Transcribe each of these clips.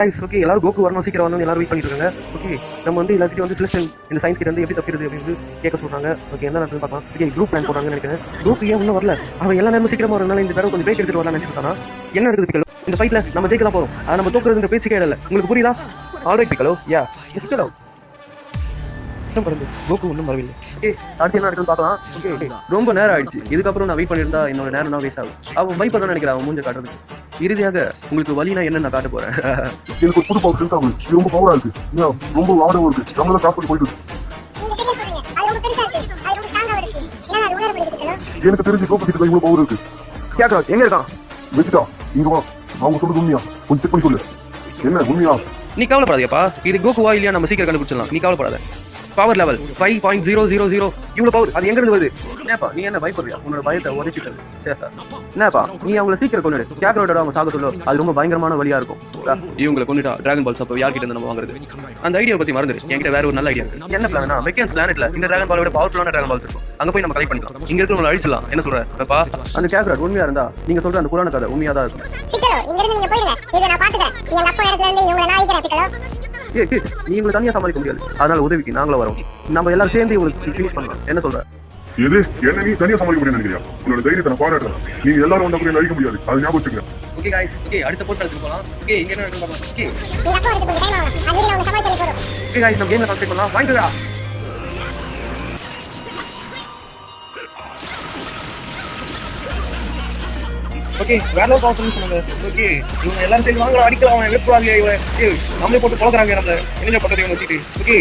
Okay எல்லாரும் Coco வரணும் சீக்கிரம் வரணும் எல்லாரும் வெயிட் பண்ணிட்டு இருக்காங்க. ஓகே நம்ம வந்து எல்லார்கிட்டயும் வந்து சிலஸ்டன் இந்த சயின்ஸ் கிட்ட வந்து எப்படி தப்பிக்கிறது அப்படின்னு கேட்க சொல்றாங்க. ஓகே என்ன நடக்குதுன்னு பார்க்கலாம். ஓகே குரூப் பிளான் போடுறாங்கன்னு நினைக்கிறேன். குரூப் ஏன் இன்னும் வரல? அவன் எல்லா நேரமும் சீக்கிரமா வரனால இந்த தடவை கொஞ்சம் பிரேக் எடுத்துட்டு வரலாம்னு நினைச்சிட்டானா? என்ன நடக்குது பிக்கலோ? இந்த ஃபைட்ல நம்ம ஜெயிக்க தான் போறோம். அதை நம்ம தோக்குறதுன்ற பேச்சு கேடல. உங்களுக்கு புரியுதா? Alright Piccolo. Yeah it's Piccolo. Goku ஒன்றும் வரவில்லை. ஓகே அடுத்து என்ன நடக்குதுன்னு பார்க்கலாம். ஓகே ரொம்ப நேரம் ஆயிடுச்சு. இதுக்கப்புறம் நான் வெயிட் பண்ணியிருந்தா என்னோட நேரம் தான் வேஸ்ட் ஆகும். அவன் வைப்ப தான் நினைக்கிறேன் அவன் மூஞ்ச காட்டுறது. இறுதியாக உங்களுக்கு வலினா என்ன நான் காட்ட போறேன். எனக்கு ஒரு புது பவர் சென்ஸ் ஆகுது. இது ரொம்ப பவரா இருக்கு. ரொம்ப ஆடவும் இருக்கு. நம்மளால கிராஸ் பண்ணி போயிட்டு எனக்கு தெரிஞ்சு கோபு கிட்ட இவ்வளவு பவர் இருக்கு. கேக்குறா எங்க இருக்கான்? வெச்சிட்டா இங்க வா. அவங்க சொல்றது உண்மையா? கொஞ்சம் செக் பண்ணி சொல்லு. என்ன உண்மையா? நீ கவலைப்படாதப்பா. இது கோகுவா இல்லையா நம்ம சீக்கிரம் கண்டுபிடிச்சிடலாம். நீ கவலைப்படாத. பவர் லெவல் 5.000 இவ்வளவு பவர். அது எங்க இருந்து வருது? என்னப்பா நீ என்ன பயப்படுறியா? உன்னோட பயத்தை உடைச்சிட்டு என்னப்பா நீ அவங்கள சீக்கிரம் கொண்டு கேக்கரோட அவங்க சாக சொல்லு. அது ரொம்ப பயங்கரமான வழியா இருக்கும். இவங்களை கொண்டுட்டா டிராகன் பால் சப்போ யார்கிட்ட இருந்து நம்ம வாங்குறது? அந்த ஐடியா பத்தி மறந்துரு. என்கிட்ட வேற ஒரு நல்ல ஐடியா இருக்கு. என்ன பிளான்னா வெக்கன்ஸ் பிளானட்ல இந்த டிராகன் பாலோட பவர்ஃபுல்லான டிராகன் பால்ஸ் இருக்கும். அங்க போய் நம்ம கலெக்ட் பண்ணிக்கலாம். இங்க இருக்கிறவங்க அழிச்சலாம். என்ன சொல்றப்பா? அந்த கேக்கரோட் உண்மையா இருந்தா நீங்க சொல்ற அந்த புராண கதை உண்மையா தான் இருக்கும். நீ உங்களை தனியா சமாளிக்க முடியாது. அதனால உதவிக்கு நாங்களும் வரோம். நம்ம எல்லாரும் சேர்ந்து உங்களுக்கு ஃபினிஷ் பண்ணலாம். என்ன சொல்ற? எது என்ன நீ தனியா சமாளிக்க முடியும் நினைக்கிறியா? உன்னோட தைரியத்தை நான் பாராட்டுறேன். நீங்க எல்லாரும் வந்தா கூட அழிக்க முடியாது. அது ஞாபகம் வச்சுங்க. ஓகே गाइस ஓகே அடுத்த போட் எடுத்து போலாம். ஓகே இங்க என்ன நடக்குது பாக்கலாம். ஓகே ஓகே गाइस நம்ம கேம்ல கான்செப்ட் பண்ணலாம். வாங்கிடா. ஓகே வேற ஒரு கான்செப்ட் சொன்னாங்க. ஓகே இவங்க எல்லாரும் சேர்ந்து வாங்குற அடிக்கலாம். அவன் வெறுப்பாங்க. இவன் நம்மளே போட்டு போலறாங்க. நம்ம என்ன பண்றது இவங்க வச்சிட்டு? ஓகே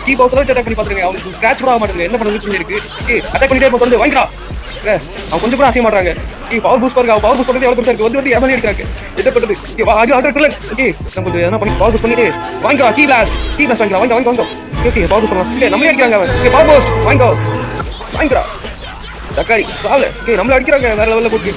கீ பாக்ஸ்ல அட்டாக் பண்ணி பாத்துங்க. அவங்களுக்கு ஸ்கிராட்ச் கூட ஆக மாட்டேங்குது. என்ன பண்றது இருக்கு? ஓகே அட்டாக் பண்ணிட்டே இருப்போம். வந்து வாங்கிடா. அவன் கொஞ்சம் கூட அசைய மாட்டாங்க. பவர் பூஸ்ட் பாருங்க. பவர் பூஸ்ட் பண்ணி எவ்வளவு பெருசா இருக்கு. வந்து எவ்வளவு எடுக்காங்க. என்ன பண்றது? ஓகே நம்ம என்ன பண்ணி பவர் பூஸ்ட் பண்ணிட்டு வாங்கிடா. கீ பிளாஸ்ட் வாங்கிடா. வாங்க ஓகே பவர் பூஸ்ட் பண்ணலாம். ஓகே நம்மளே அடிக்கிறாங்க. ஓகே பவர் பூஸ்ட் வாங்கிடா. தக்காளி சாவல. ஓகே நம்மள அடிக்கிறாங்க வேற லெவல்ல போட்டு.